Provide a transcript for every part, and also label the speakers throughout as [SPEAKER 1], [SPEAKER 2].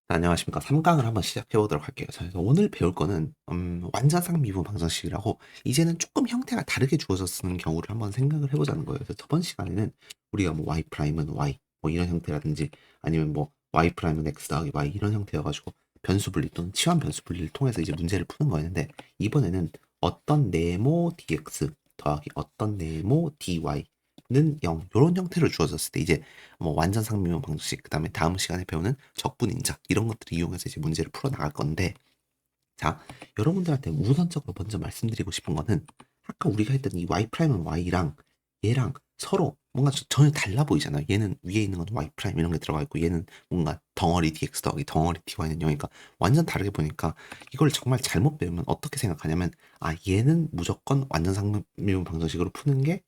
[SPEAKER 1] 안녕하십니까. 3강을 한번 시작해 보도록 할게요. 자, 그래서 오늘 배울 거는 완전상 미분 방정식이라고 이제는 조금 형태가 다르게 주어져 쓰는 경우를 한번 생각을 해 보자는 거예요. 그래서 저번 시간에는 우리가 뭐 y 프라임은 y 뭐 이런 형태라든지 아니면 뭐 y 프라임은 x 더하기 y 이런 형태여 가지고 변수 분리 또는 치환 변수 분리를 통해서 이제 문제를 푸는 거였는데, 이번에는 어떤 네모 dx 더하기 어떤 네모 dy는 0 요런 형태로 주어졌을 때 이제 뭐 완전 상미분 방정식, 그다음에 다음 시간에 배우는 적분 인자 이런 것들을 이용해서 이제 문제를 풀어 나갈 건데, 자, 여러분들한테 우선적으로 먼저 말씀드리고 싶은 거는 아까 우리가 했던 이 y 프라임은 y랑 얘랑 서로 뭔가 전혀 달라 보이잖아요. 얘는 위에 있는 건 y 프라임 이런 게 들어가 있고 얘는 뭔가 덩어리 dx 더하기 덩어리 dy는 0이니까 완전 다르게 보니까 이걸 정말 잘못 배우면 어떻게 생각하냐면, 아, 얘는 무조건 완전 상미분 방정식으로 푸는 게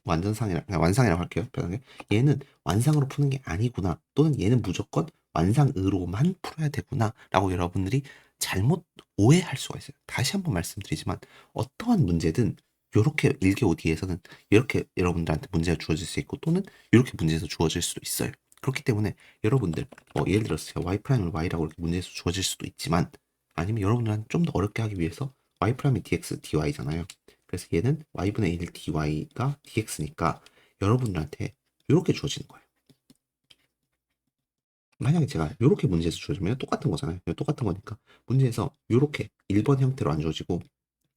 [SPEAKER 1] 완전상이라 그냥 완상이라고 할게요. 편하게. 얘는 완상으로 푸는 게 아니구나. 또는 얘는 무조건 완상으로만 풀어야 되구나라고 여러분들이 잘못 오해할 수가 있어요. 다시 한번 말씀드리지만 어떠한 문제든 요렇게 1개5D에서는 이렇게 여러분들한테 문제가 주어질 수 있고 또는 이렇게 문제에서 주어질 수도 있어요. 그렇기 때문에 여러분들 예를 들어서 제가 y 프라임을 y라고 이렇게 문제에서 주어질 수도 있지만, 아니면 여러분들한테 좀 더 어렵게 하기 위해서 y 프라임이 dx dy잖아요. 그래서 얘는 y분의 1 dy가 dx니까 여러분들한테 이렇게 주어지는 거예요. 만약에 제가 이렇게 문제에서 주어지면 똑같은 거잖아요. 똑같은 거니까 문제에서 이렇게 1번 형태로 안 주어지고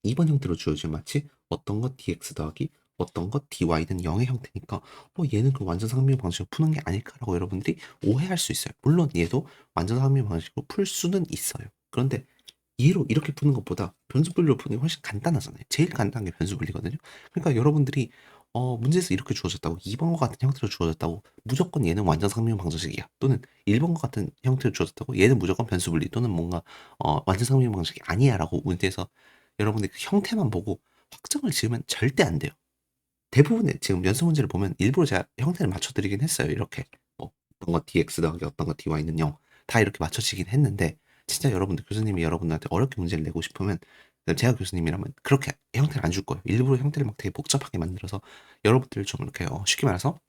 [SPEAKER 1] 2번 형태로 주어지면 마치 어떤 것 dx 더하기 어떤 것 dy는 0의 형태니까 얘는 그 완전 상미분 방식으로 푸는 게 아닐까라고 여러분들이 오해할 수 있어요. 물론 얘도 완전 상미분 방식으로 풀 수는 있어요. 그런데 얘로 이렇게 푸는 것보다 변수 분리로 푸는 게 훨씬 간단하잖아요. 제일 간단한 게 변수 분리거든요. 그러니까 여러분들이 문제에서 이렇게 주어졌다고 2번과 같은 형태로 주어졌다고 무조건 얘는 완전 상미분 방정식이야, 또는 1번과 같은 형태로 주어졌다고 얘는 무조건 변수 분리 또는 뭔가 완전 상미분 방정식이 아니야라고 문제에서 여러분들이 그 형태만 보고 확정을 지으면 절대 안 돼요. 대부분의 지금 연습 문제를 보면 일부러 제가 형태를 맞춰드리긴 했어요. 이렇게 어떤 거 dx 더하기 어떤 거 dy는 0, 다 이렇게 맞춰지긴 했는데, 진짜 여러분들 교수님이 여러분들한테 어렵게 문제를 내고 싶으면 제가 교수님이라면 그렇게 형태를 안 줄 거예요. 일부러 형태를 막 되게 복잡하게 만들어서 여러분들을 좀 이렇게 쉽게 말해서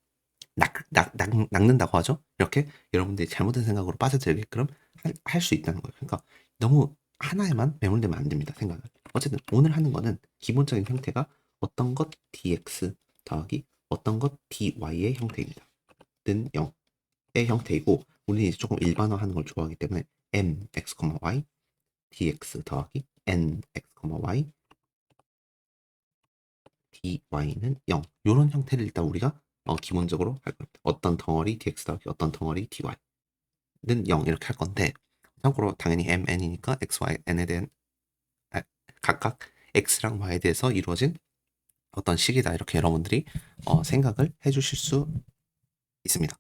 [SPEAKER 1] 낚는다고 하죠. 이렇게 여러분들이 잘못된 생각으로 빠져들게끔 할 수 있다는 거예요. 그러니까 너무 하나에만 매몰되면 안 됩니다. 생각을. 어쨌든 오늘 하는 거는 기본적인 형태가 어떤 것 dx 더하기 어떤 것 dy의 형태입니다. 는 0의 형태이고, 우리는 이제 조금 일반화하는 걸 좋아하기 때문에 mx, y dx 더하기 nx, y dy는 0 이런 형태를 일단 우리가 기본적으로 할 겁니다. 어떤 덩어리 dx 더하기 어떤 덩어리 dy는 0 이렇게 할 건데, 참고로 당연히 m, n이니까 x, y, n에 대한 각각 x랑 y에 대해서 이루어진 어떤 식이다 이렇게 여러분들이 생각을 해주실 수 있습니다.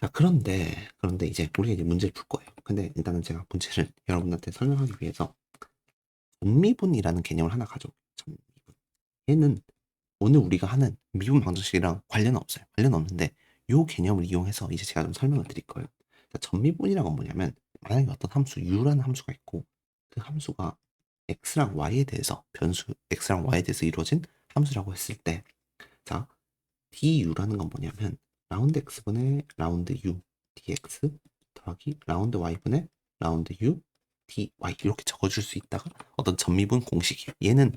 [SPEAKER 1] 자, 그런데 이제 우리가 이제 문제를 풀 거예요. 근데 일단은 제가 문제를 여러분한테 설명하기 위해서 전미분이라는 개념을 하나 가져올게요. 전미분. 얘는 오늘 우리가 하는 미분 방정식이랑 관련은 없어요. 관련 없는데 요 개념을 이용해서 이제 제가 좀 설명을 드릴 거예요. 자, 전미분이란 건 뭐냐면, 만약에 어떤 함수 u라는 함수가 있고 그 함수가 x랑 y에 대해서 변수 x랑 y에 대해서 이루어진 함수라고 했을 때, 자, du라는 건 뭐냐면 라운드 x분의 라운드 u dx 더하기 라운드 y분의 라운드 u dy 이렇게 적어줄 수 있다가 어떤 전미분 공식이에요. 얘는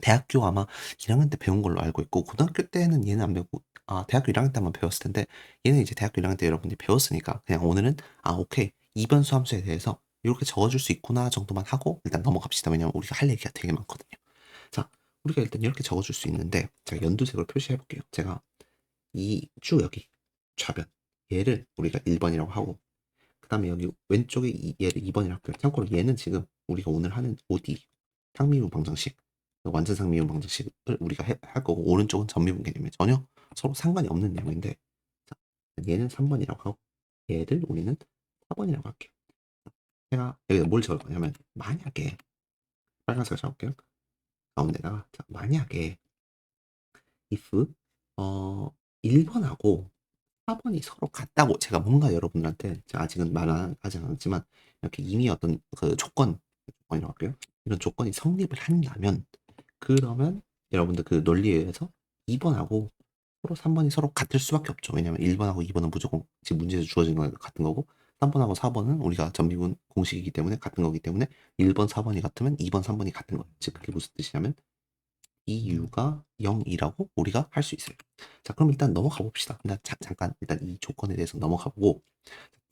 [SPEAKER 1] 대학교 아마 1학년 때 배운 걸로 알고 있고, 고등학교 때는 얘는 안 배우고, 대학교 1학년 때만 배웠을 텐데, 얘는 이제 대학교 1학년 때 여러분들이 배웠으니까 그냥 오늘은 오케이, 이변수 함수에 대해서 이렇게 적어줄 수 있구나 정도만 하고 일단 넘어갑시다. 왜냐면 우리가 할 얘기가 되게 많거든요. 자, 우리가 일단 이렇게 적어줄 수 있는데 제가 연두색으로 표시해 볼게요. 제가 이 쭉 여기 좌변 얘를 우리가 1번이라고 하고, 그 다음에 여기 왼쪽에 얘를 2번이라고 할게요. 참고로 얘는 지금 우리가 오늘 하는 OD 상미분 방정식, 완전 상미분 방정식을 우리가 할 거고, 오른쪽은 전미분 개념에 전혀 서로 상관이 없는 내용인데, 자, 얘는 3번이라고 하고 얘를 우리는 4번이라고 할게요. 제가 여기다 뭘 적을 거냐면, 만약에 빨간색을 적을게요. 가운데다가, 자, 만약에 if 1번하고 4번이 서로 같다고, 제가 뭔가 여러분들한테 제가 아직은 말하지 않았지만 이렇게 이미 어떤 그 조건이라고 할게요. 이런 조건이 성립을 한다면, 그러면 여러분들 그 논리에 의해서 2번하고 서로 3번이 서로 같을 수밖에 없죠. 왜냐면 1번하고 2번은 무조건 지금 문제에서 주어진 거 같은 거고 3번하고 4번은 우리가 전미분 공식이기 때문에 같은 거기 때문에 1번, 4번이 같으면 2번, 3번이 같은 거예요. 즉 그게 무슨 뜻이냐면 이 u가 0이라고 우리가 할 수 있어요. 자, 그럼 일단 넘어가 봅시다. 일단 잠깐 일단 이 조건에 대해서 넘어가 보고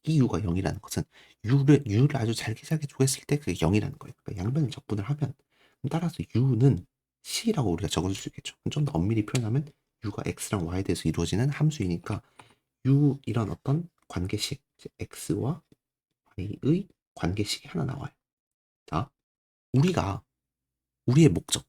[SPEAKER 1] 이 u가 0이라는 것은 u를 아주 잘게 쪼갰을 때 그게 0이라는 거예요. 그러니까 양변을 적분을 하면 따라서 u는 c라고 우리가 적어줄 수 있겠죠. 좀 더 엄밀히 표현하면 u가 x랑 y에 대해서 이루어지는 함수이니까 u 이런 어떤 관계식 x와 y의 관계식이 하나 나와요. 자, 우리의 목적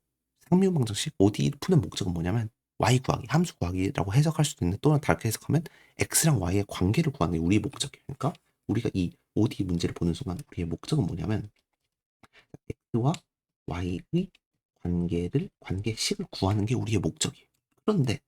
[SPEAKER 1] 상미분방정식 ODE 푸는 목적은 뭐냐면 y 구하기, 함수 구하기라고 해석할 수도 있는데 또는 다르게 해석하면 x랑 y의 관계를 구하는 게 우리의 목적이에요. 그러니까 우리가 이 ODE 문제를 보는 순간 우리의 목적은 뭐냐면 x와 y의 관계식을 구하는 게 우리의 목적이에요. 그런데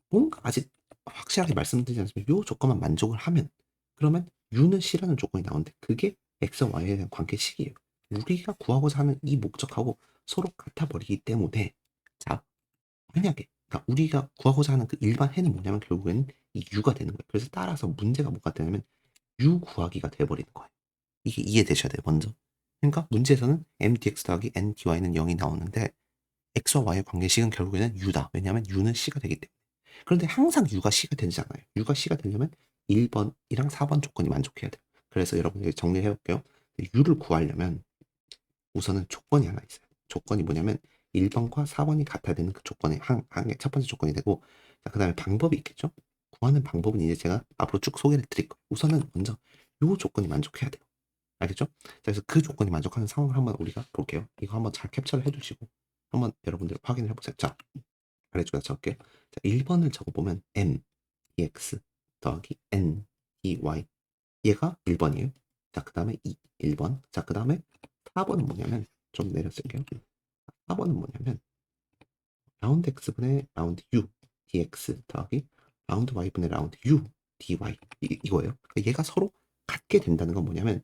[SPEAKER 1] 뭔가 아직 확실하게 말씀드리지 않지만 이 조건만 만족을 하면 그러면 u는 c라는 조건이 나오는데 그게 x와 y에 대한 관계식이에요. 우리가 구하고자 하는 이 목적하고 서로 같아 버리기 때문에 자, 만약에 그러니까 우리가 구하고자 하는 그 일반 해는 뭐냐면 결국에는 이 u가 되는 거예요. 그래서 따라서 문제가 뭐가 되냐면 u 구하기가 돼버리는 거예요. 이게 이해되셔야 돼요, 먼저. 그러니까 문제에서는 mdx 더하기 ndy는 0이 나오는데 x와 y의 관계식은 결국에는 u다. 왜냐하면 u는 c가 되기 때문에. 그런데 항상 u가 c가 되지 않아요. u가 c가 되려면 1번이랑 4번 조건이 만족해야 돼요. 그래서 여러분들 정리해 볼게요. u를 구하려면 우선은 조건이 하나 있어요. 조건이 뭐냐면 1번과 4번이 같아야 되는 그 조건이 첫 번째 조건이 되고 그 다음에 방법이 있겠죠. 구하는 방법은 이제 제가 앞으로 쭉 소개를 드릴 거예요. 우선은 먼저 요 조건이 만족해야 돼요. 알겠죠? 자, 그래서 그 조건이 만족하는 상황을 한번 우리가 볼게요. 이거 한번 잘 캡처를 해두시고 한번 여러분들 확인을 해보세요. 자, 아래쪽에다 적을게요. 자, 1번을 적어보면 m dx 더하기 n dy 얘가 1번이에요. 자, 그 다음에 1번. 자, 그 다음에 4번은 뭐냐면 좀 내려쓸게요. 4번은 뭐냐면 라운드 x분의 라운드 u dx 더하기 라운드 y분의 라운드 u dy 이거예요. 그러니까 얘가 서로 같게 된다는 건 뭐냐면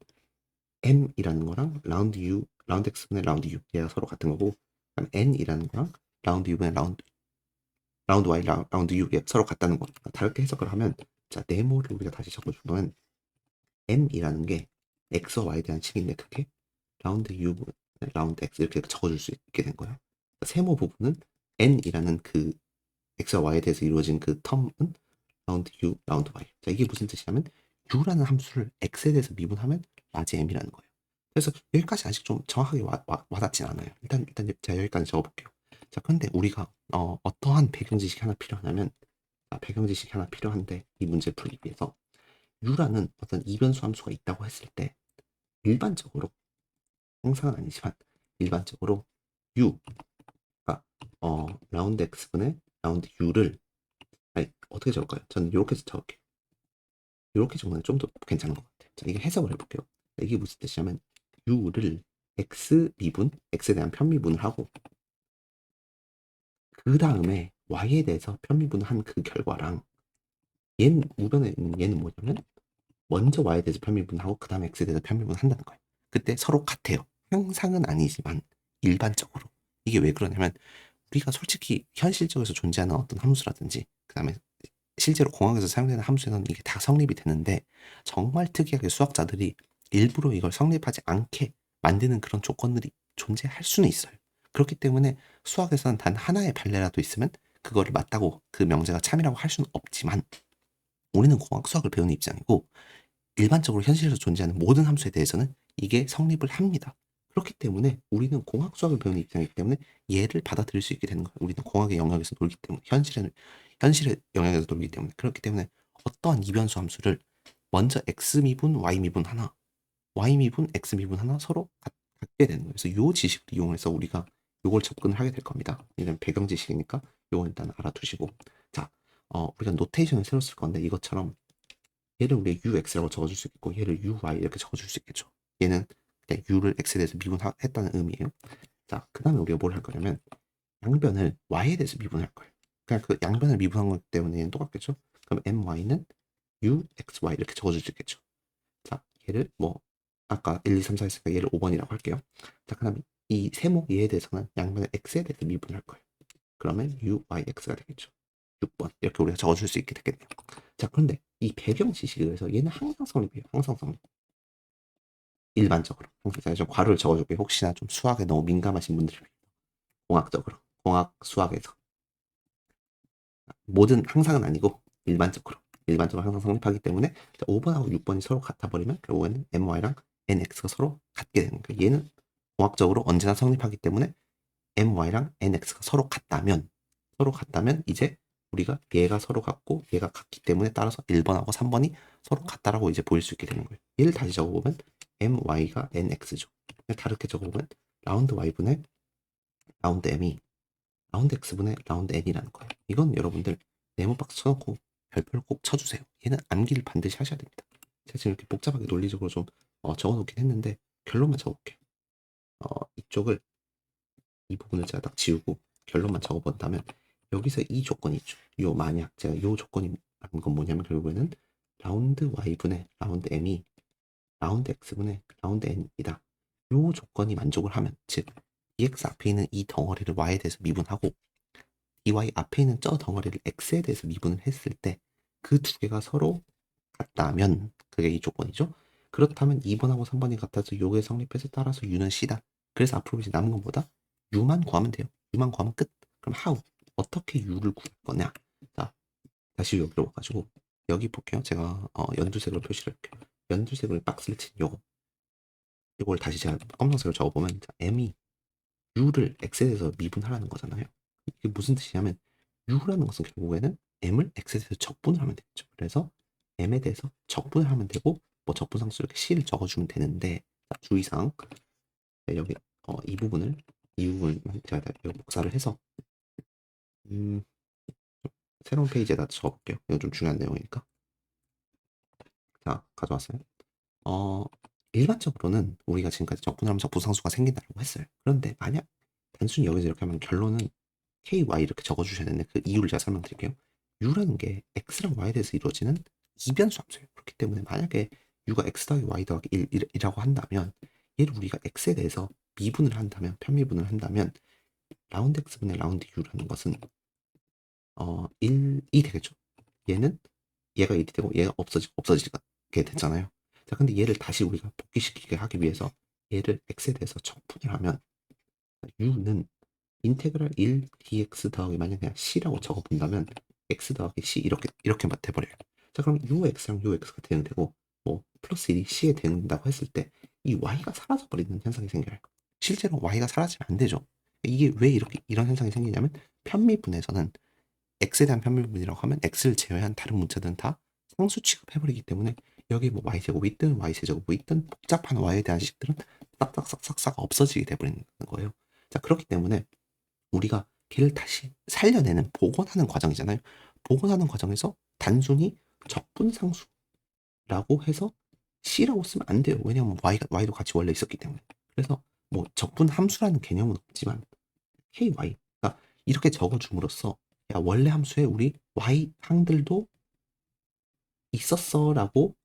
[SPEAKER 1] m이라는 거랑 라운드 x분의 라운드 u 얘가 서로 같은 거고 그다음 n이라는 거랑 라운드 u분의 라운드 y 라운드 u 얘가 서로 같다는 거. 그러니까 다르게 해석을 하면 자 네모를 우리가 다시 적어주면 m이라는 게 x와 y에 대한 식인데 그게 라운드 u 라운드 x 이렇게 적어줄 수 있게 된 거예요. 세모 부분은 n이라는 그 x와 y에 대해서 이루어진 그 텀은 라운드 u, 라운드 y. 자, 이게 무슨 뜻이냐면 u라는 함수를 x에 대해서 미분하면 라지 m이라는 거예요. 그래서 여기까지 아직 좀 정확하게 와닿진 않아요. 일단 제가 여기까지 적어볼게요. 자, 그런데 우리가 어떠한 배경 지식이 하나 필요하냐면 배경 지식이 하나 필요한데 이 문제를 풀기 위해서 u라는 어떤 이변수 함수가 있다고 했을 때 일반적으로 항상은 아니지만 일반적으로 u가 라운드 x분의 라운드 u를 어떻게 적을까요? 저는 이렇게 적을게요. 이렇게 적으면 좀 더 괜찮은 것 같아요. 자, 이게 해석을 해볼게요. 이게 무슨 뜻이냐면 u를 x 미분, x에 대한 편미분을 하고 그 다음에 y에 대해서 편미분을 한 그 결과랑 얘는 우변에 있는 얘는 뭐냐면 먼저 y에 대해서 편미분하고 그 다음에 x에 대해서 편미분을 한다는 거예요. 그때 서로 같아요. 항상은 아니지만 일반적으로. 이게 왜 그러냐면 우리가 솔직히 현실적에서 존재하는 어떤 함수라든지 그 다음에 실제로 공학에서 사용되는 함수에는 이게 다 성립이 되는데 정말 특이하게 수학자들이 일부러 이걸 성립하지 않게 만드는 그런 조건들이 존재할 수는 있어요. 그렇기 때문에 수학에서는 단 하나의 판례라도 있으면 그거를 맞다고 그 명제가 참이라고 할 수는 없지만 우리는 공학 수학을 배우는 입장이고 일반적으로 현실에서 존재하는 모든 함수에 대해서는 이게 성립을 합니다. 그렇기 때문에 우리는 공학 수학을 배우는 입장이기 때문에 얘를 받아들일 수 있게 되는 거예요. 우리는 공학의 영역에서 놀기 때문에 현실의 영역에서 놀기 때문에 그렇기 때문에 어떠한 이변수 함수를 먼저 x 미분 y 미분 하나 y 미분 x 미분 하나 서로 갖게 되는 거예요. 그래서 이 지식을 이용해서 우리가 이걸 접근을 하게 될 겁니다. 이는 배경 지식이니까 이건 일단 알아두시고 자 우리가 노테이션을 새로 쓸 건데 이것처럼 얘를 우리 ux라고 적어줄 수 있고 얘를 uy 이렇게 적어줄 수 있겠죠. 얘는 그냥 u를 x에 대해서 미분했다는 의미예요. 자, 그 다음에 우리가 뭘 할 거냐면 양변을 y에 대해서 미분할 거예요. 그냥 그 양변을 미분한 것 때문에 얘는 똑같겠죠. 그럼 my는 uxy 이렇게 적어줄 수 있겠죠. 자, 얘를 뭐 아까 1, 2, 3, 4 했으니까 얘를 5번이라고 할게요. 자, 그 다음에 이 세모 얘에 대해서는 양변을 x에 대해서 미분할 거예요. 그러면 uyx가 되겠죠. 6번 이렇게 우리가 적어줄 수 있게 되겠네요. 자, 그런데 이 배경 지식에서 얘는 항상 성립이에요. 항상 성립. 일반적으로. 제가 좀 괄호를 적어줄게요. 혹시나 좀 수학에 너무 민감하신 분들을 위해서. 공학적으로. 공학 수학에서. 모든 항상은 아니고 일반적으로. 일반적으로 항상 성립하기 때문에 5번하고 6번이 서로 같아 버리면 결국에는 my랑 nx가 서로 같게 되는 거예요. 얘는 공학적으로 언제나 성립하기 때문에 my랑 nx가 서로 같다면 이제 우리가 얘가 서로 같고 얘가 같기 때문에 따라서 1번하고 3번이 서로 같다라고 이제 보일 수 있게 되는 거예요. 얘를 다시 적어보면 my가 nx죠. 다르게 적어보면 라운드 y분의 라운드 m이 라운드 x분의 라운드 n이라는 거예요. 이건 여러분들 네모 박스 쳐놓고 별표를 꼭 쳐주세요. 얘는 암기를 반드시 하셔야 됩니다. 제가 지금 이렇게 복잡하게 논리적으로 좀 적어놓긴 했는데 결론만 적어볼게요. 이쪽을 이 부분을 제가 딱 지우고 결론만 적어본다면 여기서 이 조건이 있죠. 요 만약 제가 요 조건이라는 건 뭐냐면 결국에는 라운드 y분의 라운드 m이 라운드 x분의 라운드 n이다. 요 조건이 만족을 하면 즉 dx 앞에 있는 이 덩어리를 y에 대해서 미분하고 dy 앞에 있는 저 덩어리를 x에 대해서 미분을 했을 때 그 두 개가 서로 같다면 그게 이 조건이죠. 그렇다면 2번하고 3번이 같아서 요게 성립해서 따라서 u는 c다. 그래서 앞으로 이제 남은 건 뭐다? u만 구하면 돼요. u만 구하면 끝. 그럼 how? 어떻게 u를 구할 거냐? 자, 다시 여기로 와가지고 여기 볼게요. 제가 연두색으로 표시를 할게요. 연두색으로 박스를 친 요걸 다시 제가 검정색으로 적어보면 자, m이 u를 x에 대해서 미분하라는 거잖아요. 이게 무슨 뜻이냐면 u라는 것은 결국에는 m을 x에 대해서 적분을 하면 되겠죠. 그래서 m에 대해서 적분을 하면 되고 뭐 적분상수 이렇게 c를 적어주면 되는데 자, 주의사항 여기 이 부분을 제가 여기 복사를 해서 음, 새로운 페이지에다 적어볼게요. 이거 좀 중요한 내용이니까. 자, 가져왔어요. 어, 일반적으로는 우리가 지금까지 적분을 하면 적분상수가 생긴다고 했어요. 그런데 만약 단순히 여기서 이렇게 하면 결론은 ky 이렇게 적어주셔야 되는데 그 이유를 제가 설명드릴게요. u라는 게 x랑 y에 대해서 이루어지는 이변수 함수예요. 그렇기 때문에 만약에 u가 x 더하기 y 더하기 1이라고 한다면 얘를 우리가 x에 대해서 미분을 한다면 편미분을 한다면 라운드 x분의 라운드 u라는 것은 1이 되겠죠. 얘는 얘가 1이 되고 얘가 없어지게 됐잖아요. 자, 근데 얘를 다시 우리가 복귀시키게 하기 위해서 얘를 x에 대해서 적분을 하면 u는 인테그랄 1 dx 더하기 만약 그냥 c라고 적어본다면 x 더하기 c 이렇게 돼버려요. 자, 그럼 ux랑 ux가 대응되고 뭐 플러스 1이 c에 대응된다고 했을 때 이 y가 사라져버리는 현상이 생겨요. 실제로 y가 사라지면 안 되죠. 이게 왜 이런 현상이 생기냐면 편미분에서는 x에 대한 편미분이라고 하면 x를 제외한 다른 문자들은 다 상수 취급해버리기 때문에 여기 뭐 y제곱이 있든 y제곱이 있든 복잡한 y에 대한 식들은 싹싹싹싹 없어지게 돼버리는 거예요. 자, 그렇기 때문에 우리가 걔를 다시 살려내는 복원하는 과정이잖아요. 복원하는 과정에서 단순히 적분상수라고 해서 c라고 쓰면 안 돼요. 왜냐하면 y도 같이 원래 있었기 때문에. 그래서 뭐 적분함수라는 개념은 없지만 ky, 그러니까 이렇게 적어줌으로써 야 원래 함수에 우리 y 항들도 있었어라고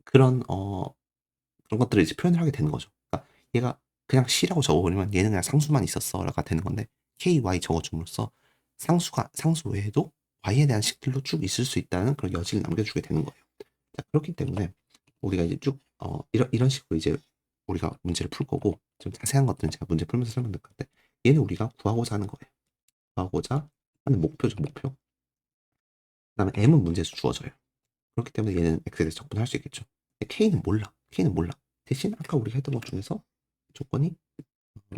[SPEAKER 1] 그런 그런 것들을 이제 표현을 하게 되는 거죠. 그러니까 얘가 그냥 c라고 적어버리면 얘는 그냥 상수만 있었어가 되는 건데 ky, 적어줌으로써 상수 외에도 y에 대한 식들도 쭉 있을 수 있다는 그런 여지를 남겨주게 되는 거예요. 자, 그렇기 때문에 우리가 이제 쭉 이런 식으로 이제 우리가 문제를 풀 거고 좀 자세한 것들은 제가 문제 풀면서 설명드릴 건데 얘는 우리가 구하고자 하는 거예요. 구하고자 하는 목표죠, 목표. 그다음에 m은 문제에서 주어져요. 그렇기 때문에 얘는 x에 대해서 적분할 수 있겠죠. k는 몰라. k는 몰라. 대신 아까 우리가 했던 것 중에서 조건이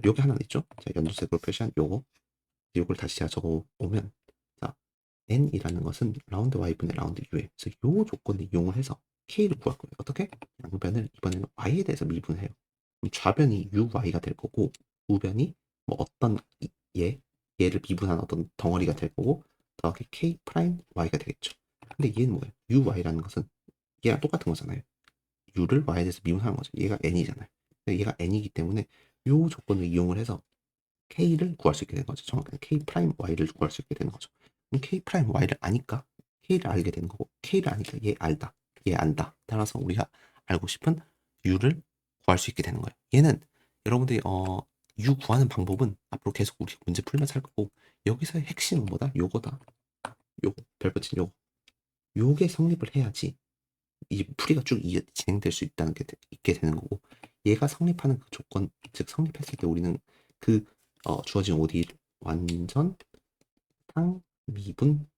[SPEAKER 1] 요게 하나 있죠. 자, 연두색으로 표시한 요걸 다시 제가 적어 오면 자, n이라는 것은 라운드 y분의 라운드 u에 그래서 요 조건을 이용을 해서 k를 구할 거예요. 어떻게? 양변을 이번에는 y에 대해서 미분을 해요. 그럼 좌변이 uy가 될 거고 우변이 뭐 어떤 얘를 미분한 어떤 덩어리가 될 거고 더하기 k 프라임 y가 되겠죠. 근데 얘는 뭐예요? uy라는 것은 얘랑 똑같은 거잖아요. u를 y에 대해서 미분하는 거죠. 얘가 n이잖아요. 얘가 n이기 때문에 요 조건을 이용을 해서 k를 구할 수 있게 되는 거죠. 정확하게 k 프라임 y를 구할 수 있게 되는 거죠. 그럼 k 프라임 y를 아니까 k를 알게 되는 거고 k를 아니까 얘 알다. 얘 안다. 따라서 우리가 알고 싶은 u를 구할 수 있게 되는 거예요. 얘는 여러분들이 u 구하는 방법은 앞으로 계속 우리 문제 풀면서 할 거고 여기서의 핵심은 뭐다? 요거다. 요거 별표친 요거. 요게 성립을 해야지 이 풀이가 쭉 진행될 수 있다는 게 있게 되는 거고, 얘가 성립하는 그 조건, 즉 성립했을 때 우리는 그 주어진 OD를 완전 상미분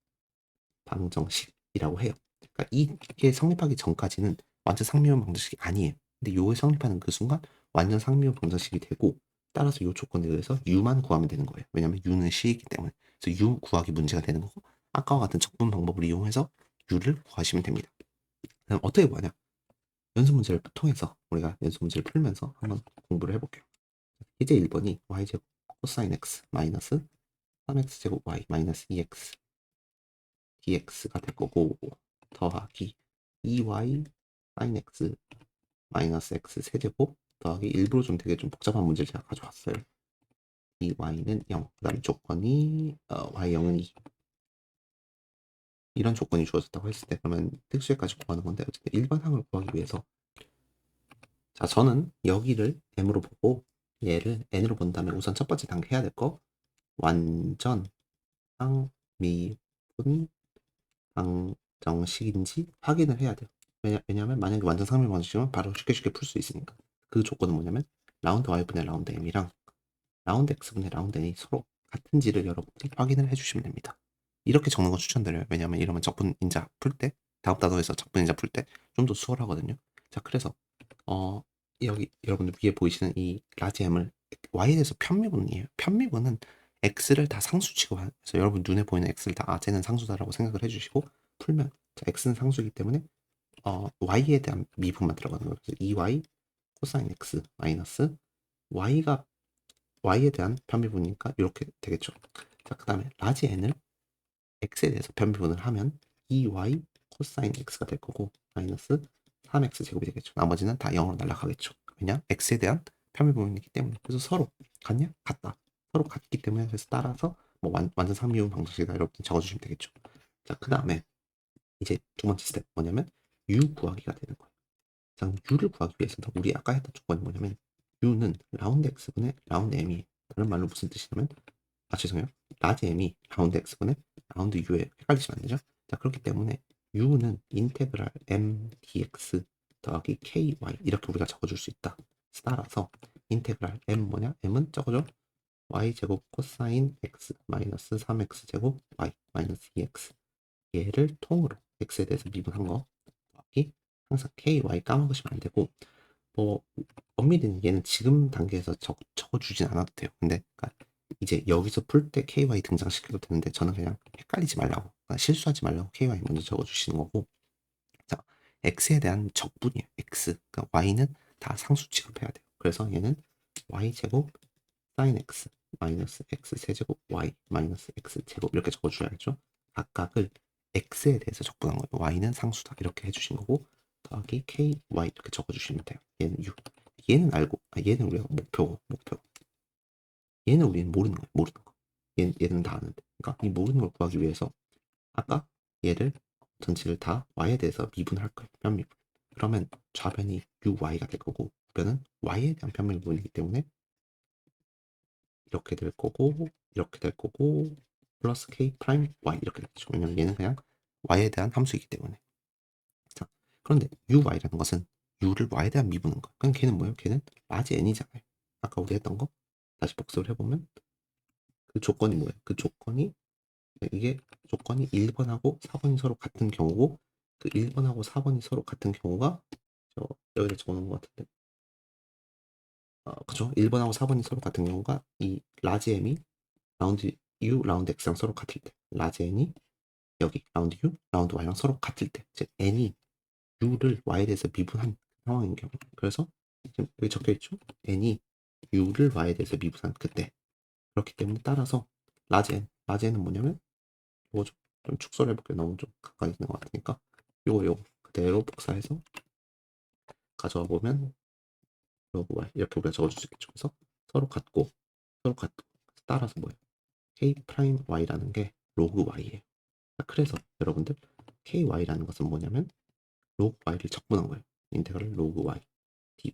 [SPEAKER 1] 방정식이라고 해요. 그러니까 이게 성립하기 전까지는 완전 상미분 방정식이 아니에요. 근데 요게 성립하는 그 순간 완전 상미분 방정식이 되고, 따라서 요 조건에 의해서 u만 구하면 되는 거예요. 왜냐면 u는 C이기 때문에. 그래서 u 구하기 문제가 되는 거고, 아까와 같은 적분 방법을 이용해서 u를 구하시면 됩니다. 그럼 어떻게 구하냐? 연습 문제를 통해서 우리가 연습 문제를 풀면서 한번 공부를 해볼게요. 이제 1번이 y제곱 코사인 x 마이너스 3x제곱 y 마이너스 2x dx가 될 거고, 더하기 2y sin x 마이너스 x 세제곱 더하기 일부러 좀 되게 좀 복잡한 문제를 제가 가져왔어요. 이 y는 0, 그 다음 조건이 y 0은 2. 이런 조건이 주어졌다고 했을 때 그러면 특수에까지 구하는 건데, 어쨌든 일반항을 구하기 위해서, 자, 저는 여기를 m으로 보고 얘를 n으로 본 다음에 우선 첫 번째 단계 해야 될 거, 완전 상미분 방정식인지 확인을 해야 돼요. 왜냐하면 만약에 완전 상미분 방정식이면 바로 쉽게 풀 수 있으니까. 그 조건은 뭐냐면 라운드 y분의 라운드 m이랑 라운드 x분의 라운드 n이 서로 같은지를 여러분들이 확인을 해주시면 됩니다. 이렇게 적는 거 추천드려요. 왜냐하면 이러면 적분인자 풀 때, 다음 단어에서 적분인자 풀 때 좀 더 수월하거든요. 자, 그래서 여기 여러분들 위에 보이시는 이 라지 m을 y에 대해서 편미분이에요. 편미분은 x를 다 상수 취급해서 여러분 눈에 보이는 x를 다 쟤는 상수다라고 생각을 해주시고 풀면, 자, x는 상수이기 때문에 y에 대한 미분만 들어가는 거예요. 그래서 2y 코사인 x 마이너스 y가 y에 대한 편미분이니까 이렇게 되겠죠. 자, 그 다음에 라지 n을 x에 대해서 편미분을 하면 2y 코사인 x가 될 거고 마이너스 3x 제곱이 되겠죠. 나머지는 다 0으로 날아가겠죠. 왜냐? x에 대한 편미분이기 때문에. 그래서 서로 같냐? 같다. 서로 같기 때문에, 그래서 따라서 뭐 완전 상미분 방정식이다 이렇게 적어주시면 되겠죠. 자, 그 다음에 이제 두 번째 스텝 뭐냐면 u 구하기가 되는 거예요. 자, u를 구하기 위해서는 우리 아까 했던 조건이 뭐냐면 u는 라운드 x분의 라운드 m이, 다른 말로 무슨 뜻이냐면, 죄송해요. 라지 m이 라운드 x분의 라운드 u에 헷갈리시면 안 되죠. 자, 그렇기 때문에 u는 인테그랄 m dx 더하기 ky 이렇게 우리가 적어줄 수 있다. 따라서 인테그랄 m 뭐냐? m은 적어줘. y제곱 코사인 x 마이너스 3x 제곱 y 마이너스 2x, 얘를 통으로 x에 대해서 미분한 거 더하기 항상 ky 까먹으시면 안 되고, 뭐 엄밀히는 얘는 지금 단계에서 적어주진 않아도 돼요. 근데 그러니까 이제 여기서 풀 때 KY 등장시켜도 되는데, 저는 그냥 헷갈리지 말라고, 그러니까 실수하지 말라고 KY 먼저 적어주시는 거고, 자, X에 대한 적분이에요. X, 그러니까 Y는 다 상수 취급해야 돼요. 그래서 얘는 Y제곱 sin X 마이너스 X 세제곱 Y 마이너스 X 제곱 이렇게 적어줘야겠죠. 각각을 X에 대해서 적분한 거예요. Y는 상수다 이렇게 해주신 거고, 더하기 KY 이렇게 적어주시면 돼요. 얘는 U, 얘는 알고, 얘는 우리가 목표. 얘는 우리는 모르는 거예요. 모르는 거. 얘는 다 아는데. 그러니까 이 모르는 걸 구하기 위해서 아까 얘를 전체를 다 y에 대해서 미분할 거예요. 편미분. 그러면 좌변이 uy가 될 거고 우변은 y에 대한 편미분이기 때문에 이렇게 될 거고 이렇게 될 거고 플러스 k 프라임 y 이렇게 되죠. 왜냐면 얘는 그냥 y에 대한 함수이기 때문에. 자, 그런데 uy라는 것은 u를 y에 대한 미분인 거예요. 그럼 걔는 뭐예요? 걔는 라지 n이잖아요. 아까 우리 했던 거 다시 복습을 해보면 그 조건이 뭐예요? 그 조건이, 이게 조건이 1번하고 4번이 서로 같은 경우고, 그 1번하고 4번이 서로 같은 경우가 여기다 적어놓은 것 같은데, 그죠? 1번하고 4번이 서로 같은 경우가 이 라지 m이 라운드 u 라운드 x랑 서로 같을 때, 라지 n이 여기 라운드 u 라운드 y랑 서로 같을 때, 즉 n이 u를 y에 대해서 미분한 상황인 경우. 그래서 지금 여기 적혀 있죠? n이 u를 y에 대해서 미분한 그때. 그렇기 때문에 따라서 라지 n은 뭐냐면 요거죠. 좀 축소를 해볼게요. 너무 좀 가까이 있는 것 같으니까 요거 그대로 복사해서 가져와 보면 로그 y 이렇게 우리가 적어줄 수 있겠죠. 그래서 서로 같고 따라서 뭐예요? k 프라임 y라는 게 로그 y예요. 그래서 여러분들 ky라는 것은 뭐냐면 로그 y를 적분한 거예요. 인테그랄 로그 y dy.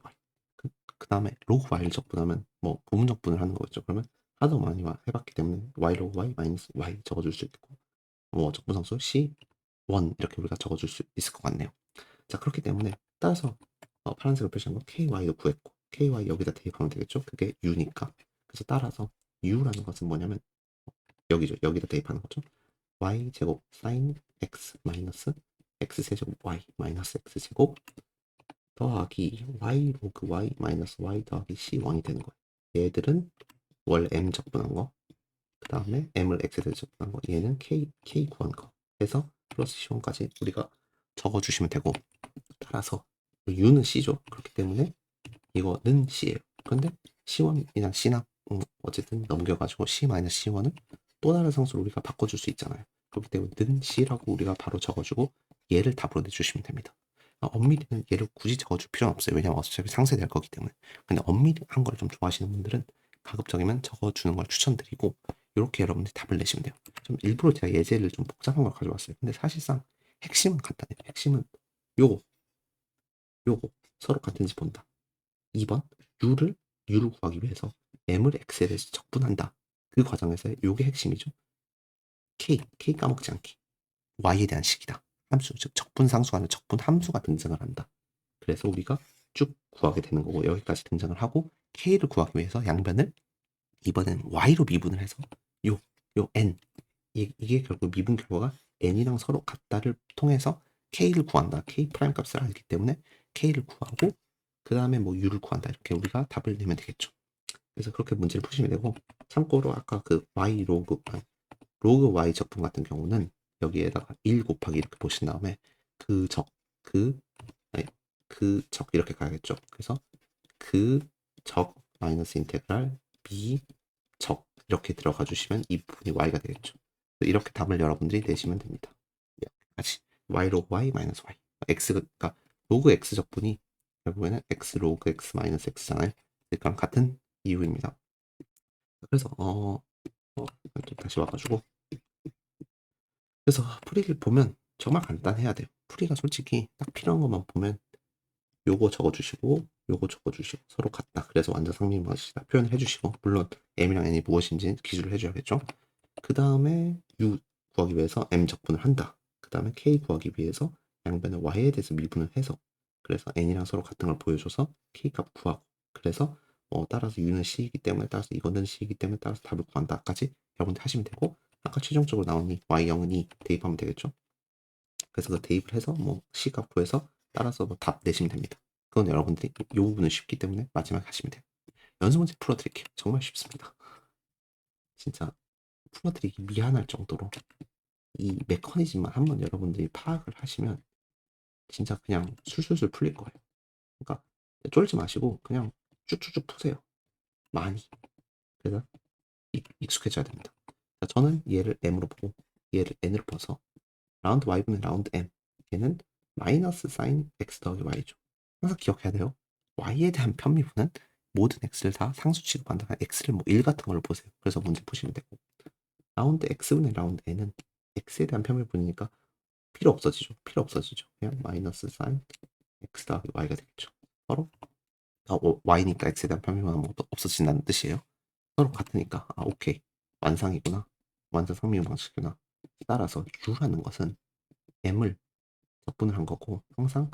[SPEAKER 1] 그 다음에 로그 y를 적분하면 뭐 부분 적분을 하는 거겠죠. 그러면 하도 많이 해봤기 때문에 y 로그 y 마이너스 y 적어줄 수 있고, 뭐 적분상수 C1 이렇게 우리가 적어줄 수 있을 것 같네요. 자, 그렇기 때문에 따라서 파란색으로 표시한 거 ky도 구했고 ky 여기다 대입하면 되겠죠? 그게 u니까. 그래서 따라서 u라는 것은 뭐냐면 여기죠. 여기다 대입하는 거죠. y 제곱 sin x 마이너스 x 세제곱 y 마이너스 x 제곱 더하기 y 로그 y 마이너스 y 더하기 c1이 되는 거예요. 얘들은 원래 m 적분한 거, 그 다음에 m을 x에 적분한 거, 얘는 k 구한 거 해서 플러스 c1까지 우리가 적어주시면 되고, 따라서 u는 c죠. 그렇기 때문에 이거는 c예요. 근데 c1이랑 c나 어쨌든 넘겨가지고 c-c1은 또 다른 상수로 우리가 바꿔줄 수 있잖아요. 그렇기 때문에 는 c라고 우리가 바로 적어주고 얘를 답으로 내주시면 됩니다. 엄밀히는 얘를 굳이 적어줄 필요는 없어요. 왜냐면 어차피 상쇄될 거기 때문에. 근데 엄밀한 걸 좀 좋아하시는 분들은 가급적이면 적어주는 걸 추천드리고 이렇게 여러분들이 답을 내시면 돼요. 좀 일부러 제가 예제를 좀 복잡한 걸 가져왔어요. 근데 사실상 핵심은 간단해요. 핵심은 요거 서로 같은지 본다. 2번 u를 구하기 위해서 m을 x에 대해서 적분한다. 그 과정에서 요게 핵심이죠. k 까먹지 않기. y에 대한 식이다. 함수, 즉 적분 상수가 아니라 적분 함수가 등장을 한다. 그래서 우리가 쭉 구하게 되는 거고 여기까지 등장을 하고 k를 구하기 위해서 양변을 이번엔 y로 미분을 해서 요 n 이게 결국 미분 결과가 n이랑 서로 같다를 통해서 k를 구한다. k 프라임 값을 알기 때문에 k를 구하고 그 다음에 뭐 u를 구한다. 이렇게 우리가 답을 내면 되겠죠. 그래서 그렇게 문제를 푸시면 되고 참고로 아까 그 y 로그 y 적분 같은 경우는 여기에다가 1 곱하기 이렇게 보신 다음에 그 적, 그, 아니, 그 적 이렇게 가야겠죠. 그래서 그 적 마이너스 인테그랄 b 적 이렇게 들어가 주시면 이 부분이 y가 되겠죠. 이렇게 답을 여러분들이 내시면 됩니다. 다시 y 로그 y 마이너스 y x가 로그 x 적분이 결국에는 x 로그 x 마이너스 x잖아요. 그러니까 같은 이유입니다. 그래서 또 다시 와가지고 그래서 풀이를 보면 정말 간단해야 돼요. 풀이가 솔직히 딱 필요한 것만 보면 요거 적어주시고 요거 적어주시고 서로 같다. 그래서 완전 상비방식이다. 표현을 해주시고 물론 m이랑 n이 무엇인지 기술을 해줘야겠죠. 그 다음에 u 구하기 위해서 m 적분을 한다. 그 다음에 k 구하기 위해서 양변을 y에 대해서 미분을 해서 그래서 n이랑 서로 같은 걸 보여줘서 k 값 구하고 그래서 따라서 u는 c이기 때문에 따라서 이거는 c이기 때문에 따라서 답을 구한다까지 여러분들 하시면 되고 아까 최종적으로 나온 이 y0은 2 대입하면 되겠죠. 그래서 그 대입을 해서 뭐 c 값 구해서 따라서 뭐 답 내시면 됩니다. 그건 여러분들이 이 부분은 쉽기 때문에 마지막에 하시면 돼요. 연습 문제 풀어드릴게요. 정말 쉽습니다. 진짜 풀어드리기 미안할 정도로 이 메커니즘만 한번 여러분들이 파악을 하시면 진짜 그냥 술술술 풀릴 거예요. 그러니까 쫄지 마시고 그냥 쭉쭉쭉 푸세요. 많이. 그래서 익숙해져야 됩니다. 자, 저는 얘를 m으로 보고 얘를 n으로 봐서 라운드 y분의 라운드 m 얘는 마이너스 사인 x 더하기 y죠. 항상 기억해야 돼요. y에 대한 편미분은 모든 x를 다 상수 취급한다. x를 뭐 1 같은 걸로 보세요. 그래서 문제 푸시면 되고 라운드 x분의 라운드 n은 x에 대한 편미분이니까 필요 없어지죠. 그냥 마이너스 사인 x 더하기 y가 되겠죠. 서로 y니까 x에 대한 편미분은 뭐 없어진다는 뜻이에요. 서로 같으니까 오케이 완상이구나. 완전 상미분 방식이구나. 따라서 u라는 것은 m을 적분을 한 거고 항상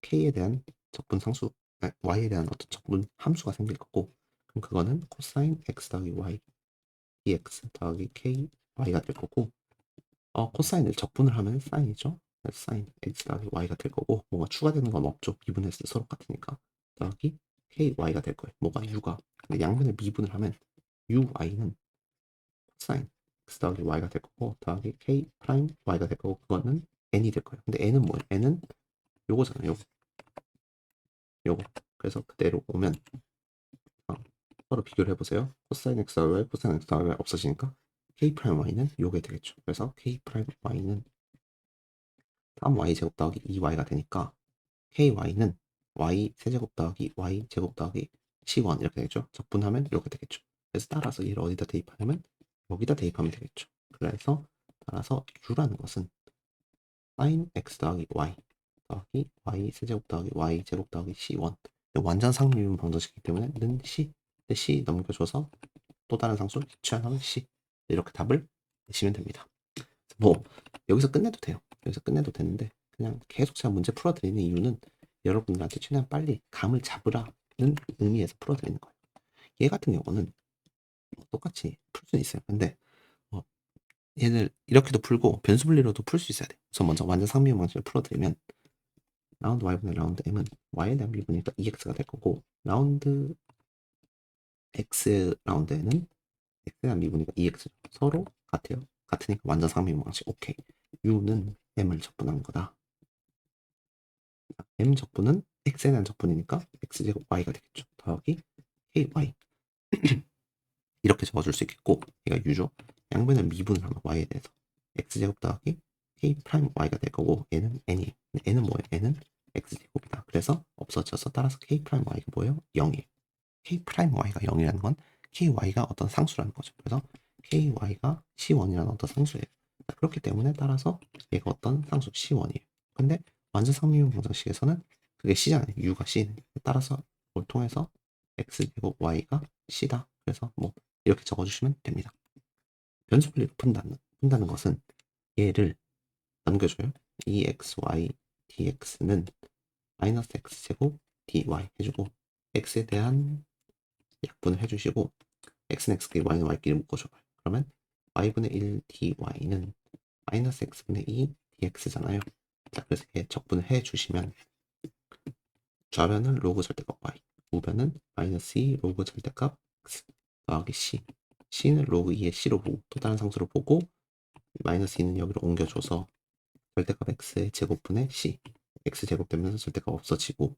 [SPEAKER 1] k에 대한 적분 상수 y에 대한 어떤 적분 함수가 생길 거고 그럼 그거는 코사인 x 더하기 y dx 더하기 k y가 될 거고 코사인을 적분을 하면 사인이죠. 사인 x 더하기 y가 될 거고 뭔가 추가되는 건 없죠. 미분했을 때 서로 같으니까 더하기 k y가 될 거예요. 뭐가 u가 근데 양면을 미분을 하면 u y는 코사인 x 더하기 y가 될 거고 더하기 k 프라임 y가 될 거고 그거는 n이 될 거예요. 근데 n은 뭐예요? n은 요거잖아요. 요거. 그래서 그대로 오면 서로 비교를 해보세요. 코사인 x 더하기 y, 코사인 x 더하기 y 없어지니까 k 프라임 y는 요게 되겠죠. 그래서 k 프라임 y는 3y 제곱 더하기 2y가 되니까 ky는 y 세제곱 더하기 y 제곱 더하기 c1 이렇게 되겠죠. 적분하면 이렇게 되겠죠. 그래서 따라서 얘를 어디다 대입하냐면 여기다 대입하면 되겠죠. 그래서 따라서 u라는 것은 sin x 더하기 y 더하기 y 세제곱 더하기 y 제곱 더하기 c1 완전 상미분 방정식이기 때문에 는 c c 넘겨줘서 또 다른 상수 취하면 c 이렇게 답을 내시면 됩니다. 뭐 여기서 끝내도 돼요. 여기서 끝내도 되는데 그냥 계속 제가 문제 풀어드리는 이유는 여러분들한테 최대한 빨리 감을 잡으라는 의미에서 풀어드리는 거예요. 얘 같은 경우는 똑같이 풀 수는 있어요. 근데 얘를 이렇게도 풀고 변수 분리로도 풀 수 있어야 돼요. 그래서 먼저 완전 상미분 방식을 풀어드리면 라운드 y분의 라운드 m은 y에 대한 미분이니까 ex가 될 거고 라운드 x 라운드 n은 x에 대한 미분이니까 ex죠. 서로 같아요. 같으니까 완전 상미분 방식 오케이. u는 m을 적분한 거다. m 적분은 x에 대한 적분이니까 x제곱 y가 되겠죠. 더하기 ky 이렇게 적어줄 수 있겠고 얘가 u죠. 양변을 미분을 하면 y에 대해서 x제곱 더하기 k 프라임 y가 될 거고 얘는 n이에요. n은 뭐예요? n은 x제곱이다. 그래서 없어져서 따라서 k 프라임 y가 뭐예요? 0이에요. k 프라임 y가 0이라는 건 ky가 어떤 상수라는 거죠. 그래서 ky가 c1이라는 어떤 상수예요. 그렇기 때문에 따라서 얘가 어떤 상수 c1이에요. 근데 완전 상미분 방정식에서는 그게 c잖아요. u가 c는. 따라서 그걸 통해서 x제곱 y가 c다. 그래서 뭐 이렇게 적어주시면 됩니다. 변수 분리로 푼다는 것은 얘를 남겨줘요. 2xy dx는 마이너스 x제곱 dy 해주고 x에 대한 약분을 해주시고 x는 x끼리 y는 y끼리 묶어줘봐요. 그러면 y분의 1 dy는 마이너스 x분의 2 dx잖아요. 자, 그래서 얘 적분을 해주시면 좌변은 로그 절대값 y, 우변은 마이너스 2 로그 절대값 x 더하기 c. c는 로그 2의 c로 보고 또 다른 상수로 보고 마이너스 2는 여기로 옮겨줘서 절대값 x의 제곱분의 c. x 제곱되면서 절대값 없어지고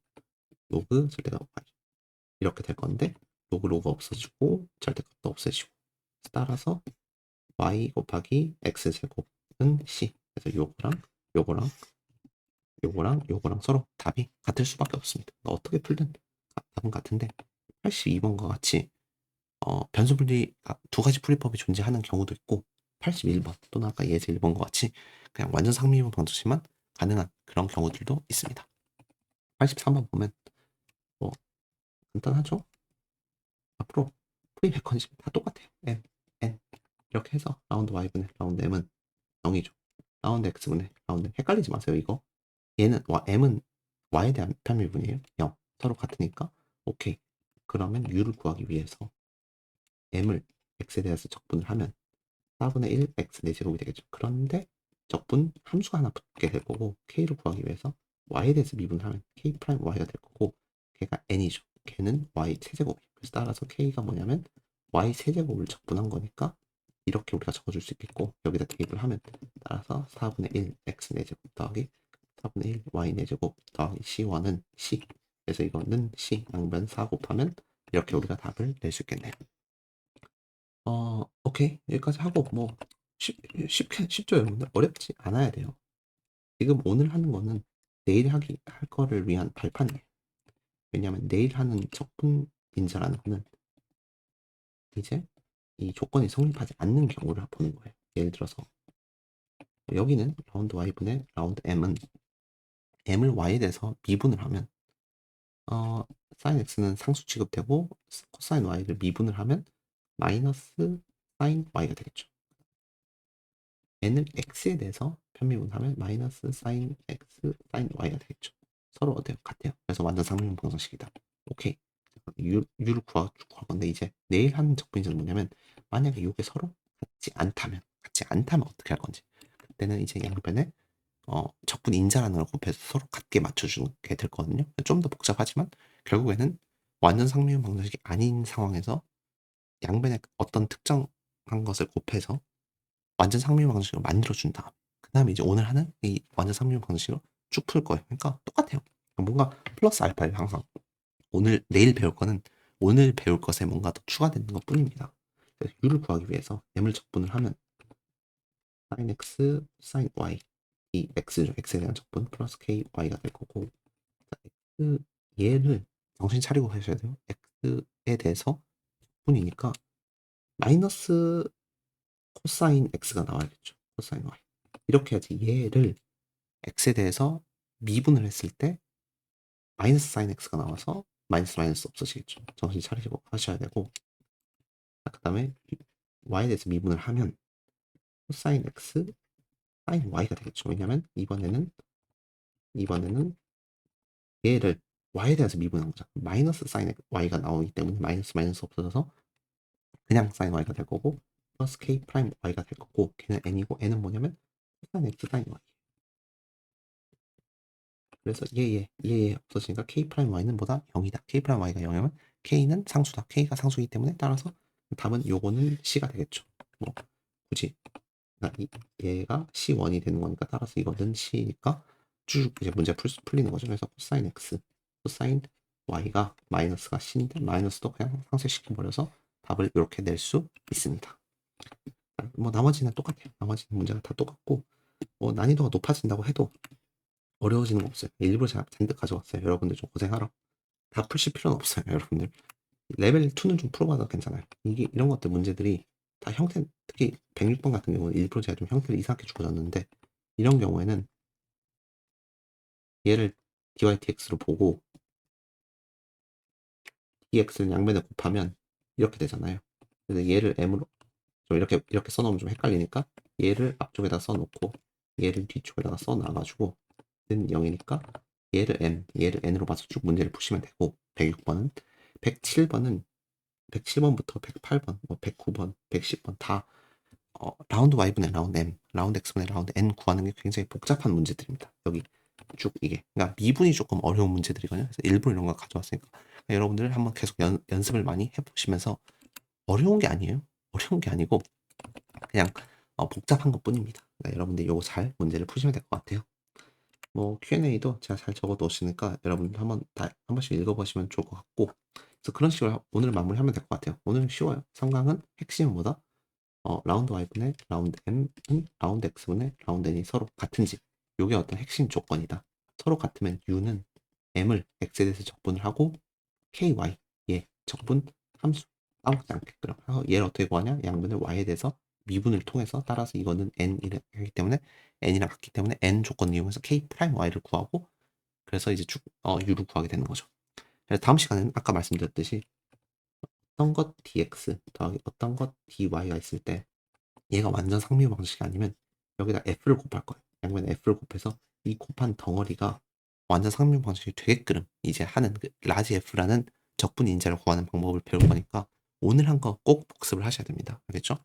[SPEAKER 1] 로그 절대값 y. 이렇게 될 건데 로그 없어지고 절대값도 없어지고 따라서 y 곱하기 x 제곱은 c. 그래서 요거랑 서로 답이 같을 수밖에 없습니다. 어떻게 풀든 답은 같은데 82번과 같이 변수 분리 두 가지 풀이법이 존재하는 경우도 있고 81번 또는 아까 예제 1번과 같이 그냥 완전 상미분 방정식만 가능한 그런 경우들도 있습니다. 83번 보면 뭐 간단하죠? 앞으로 프리 메커니즘 다 똑같아요. n 이렇게 해서 라운드 y분의 라운드 m은 0이죠. 라운드 x분의 라운드 헷갈리지 마세요. 이거 얘는 m은 y에 대한 편미분이에요. 0 서로 같으니까 오케이. 그러면 u를 구하기 위해서 m을 x에 대해서 적분을 하면 4분의 1 x 4제곱이 되겠죠. 그런데 적분 함수가 하나 붙게 될 거고 k를 구하기 위해서 y에 대해서 미분을 하면 k 프라임 y가 될 거고 걔가 n이죠. 걔는 y 세제곱이에요. 그래서 따라서 k가 뭐냐면 y 세제곱을 적분한 거니까 이렇게 우리가 적어줄 수 있겠고 여기다 대입을 하면 따라서 4분의 1 x 4제곱 더하기 4분의 1 y 4제곱 더하기 c1은 c. 그래서 이거는 c 양변 4 곱하면 이렇게 우리가 답을 낼 수 있겠네요. 오케이. 여기까지 하고 뭐 쉽죠, 여러분들? 어렵지 않아야 돼요. 지금 오늘 하는 거는 내일 할 거를 위한 발판이에요. 왜냐면 내일 하는 적분 인자라는 거는 이제 이 조건이 성립하지 않는 경우를 보는 거예요. 예를 들어서 여기는 라운드 y분의 라운드 m은 m을 y에 대해서 미분을 하면 sin x는 상수 취급되고 코사인 y를 미분을 하면 마이너스 sin y가 되겠죠. n을 x에 대해서 편미분하면 마이너스 sin x sin y가 되겠죠. 서로 어때요? 같아요. 그래서 완전 상미분 방정식이다. 오케이. u를 구할 건데 이제 내일 하는 적분이 뭐냐면 만약에 이게 서로 같지 않다면 어떻게 할 건지 그때는 이제 양변에 적분 인자라는 걸 곱해서 서로 같게 맞춰주게 될 거거든요. 좀 더 복잡하지만 결국에는 완전 상미분 방정식이 아닌 상황에서 양변에 어떤 특정한 것을 곱해서 완전 상미분 방정식을 만들어준 다음 그 다음에 이제 오늘 하는 이 완전 상미분 방정식으로 쭉 풀 거예요. 그러니까 똑같아요. 뭔가 플러스 알파예요. 항상 내일 배울 거는 오늘 배울 것에 뭔가 더 추가되는 것 뿐입니다. 그래서 u를 구하기 위해서 m을 적분을 하면 sin x, sin y 이 x죠. x에 대한 적분 플러스 ky, y가 될 거고 x 얘를 정신 차리고 하셔야 돼요. x에 대해서 적분이니까 마이너스 코사인 x가 나와야겠죠. 코사인 y 이렇게 해야지 얘를 x에 대해서 미분을 했을 때 마이너스 사인 x가 나와서 마이너스 없어지겠죠. 정신 차리시고 하셔야 되고 그 다음에 y에 대해서 미분을 하면 코사인 x 사인 y가 되겠죠. 왜냐면 이번에는 이번에는 얘를 y에 대해서 미분한 거죠. 마이너스 사인 y가 나오기 때문에 마이너스 마이너스 없어져서 그냥 사인 y가 될 거고 플러스 k 프라임 y가 될 거고 걔는 n이고 n은 뭐냐면 코사인 x 사인 y. 그래서 얘 없어지니까 k 프라임 y는 뭐다? 0이다. k 프라임 y가 0이면 k는 상수다. k가 상수이기 때문에 따라서 답은 요거는 c가 되겠죠. 뭐 굳이 그러니까 얘가 c1이 되는 거니까 따라서 이거는 c니까 쭉 이제 문제 풀리는 거죠. 그래서 코사인 x, 코사인 y가 마이너스가 c인데 마이너스도 그냥 상쇄시켜 버려서 답을 이렇게 낼 수 있습니다. 뭐 나머지는 똑같아요. 나머지는 문제가 다 똑같고 뭐 난이도가 높아진다고 해도 어려워지는 거 없어요. 일부러 제가 잔뜩 가져왔어요. 여러분들 좀 고생하라. 다 푸실 필요는 없어요. 여러분들 레벨 2는 좀 풀어봐도 괜찮아요. 이게 이런 것들 문제들이 다 형태, 특히 106번 같은 경우는 일부러 제가 좀 형태를 이상하게 주어졌는데 이런 경우에는 얘를 dydx로 보고 dx를 양면에 곱하면 이렇게 되잖아요. 그래서 얘를 m으로 좀 이렇게 써놓으면 좀 헷갈리니까 얘를 앞쪽에다 써놓고 얘를 뒤쪽에다가 써놔가지고 는 0이니까 얘를 얘를 n으로 봐서 쭉 문제를 푸시면 되고 106번은 107번부터 108번, 뭐 109번, 110번 다 라운드 y분의 라운드 m, 라운드 x분의 라운드 n 구하는 게 굉장히 복잡한 문제들입니다. 여기 쭉 이게 그러니까 미분이 조금 어려운 문제들이거든요. 그래서 일부러 이런 거 가져왔으니까 그러니까 여러분들 한번 계속 연습을 많이 해보시면서 어려운 게 아니에요. 어려운 게 아니고 그냥 복잡한 것 뿐입니다. 그러니까 여러분들 요거 잘 문제를 푸시면 될 것 같아요. 뭐 Q&A도 제가 잘 적어 놓으시니까 여러분들 한번 한 번씩 읽어보시면 좋을 것 같고 그래서 그런 식으로 오늘 마무리하면 될 것 같아요. 오늘은 쉬워요. 3강은 핵심은 뭐다? 라운드 y분의 라운드 m은 라운드 x분의 라운드 n이 서로 같은지 이게 어떤 핵심 조건이다. 서로 같으면 u는 m을 x에 대해서 적분을 하고 ky, 얘 적분 함수 까먹지 않게끔 얘를 어떻게 구하냐? 양분을 y에 대해서 미분을 통해서 따라서 이거는 n이기 때문에 n이랑 같기 때문에 n 조건 이용해서 k 프라임 y를 구하고 그래서 이제 쭉 u를 구하게 되는 거죠. 그래서 다음 시간에는 아까 말씀드렸듯이 어떤 것 dx 더하기 어떤 것 dy가 있을 때 얘가 완전 상미 방식이 아니면 여기다 f를 곱할 거예요. 양면에 f를 곱해서 이 곱한 덩어리가 완전 상미 방식이 되게끔 이제 하는 그 라지 f라는 적분 인자를 구하는 방법을 배울 거니까 오늘 한 거 꼭 복습을 하셔야 됩니다. 알겠죠?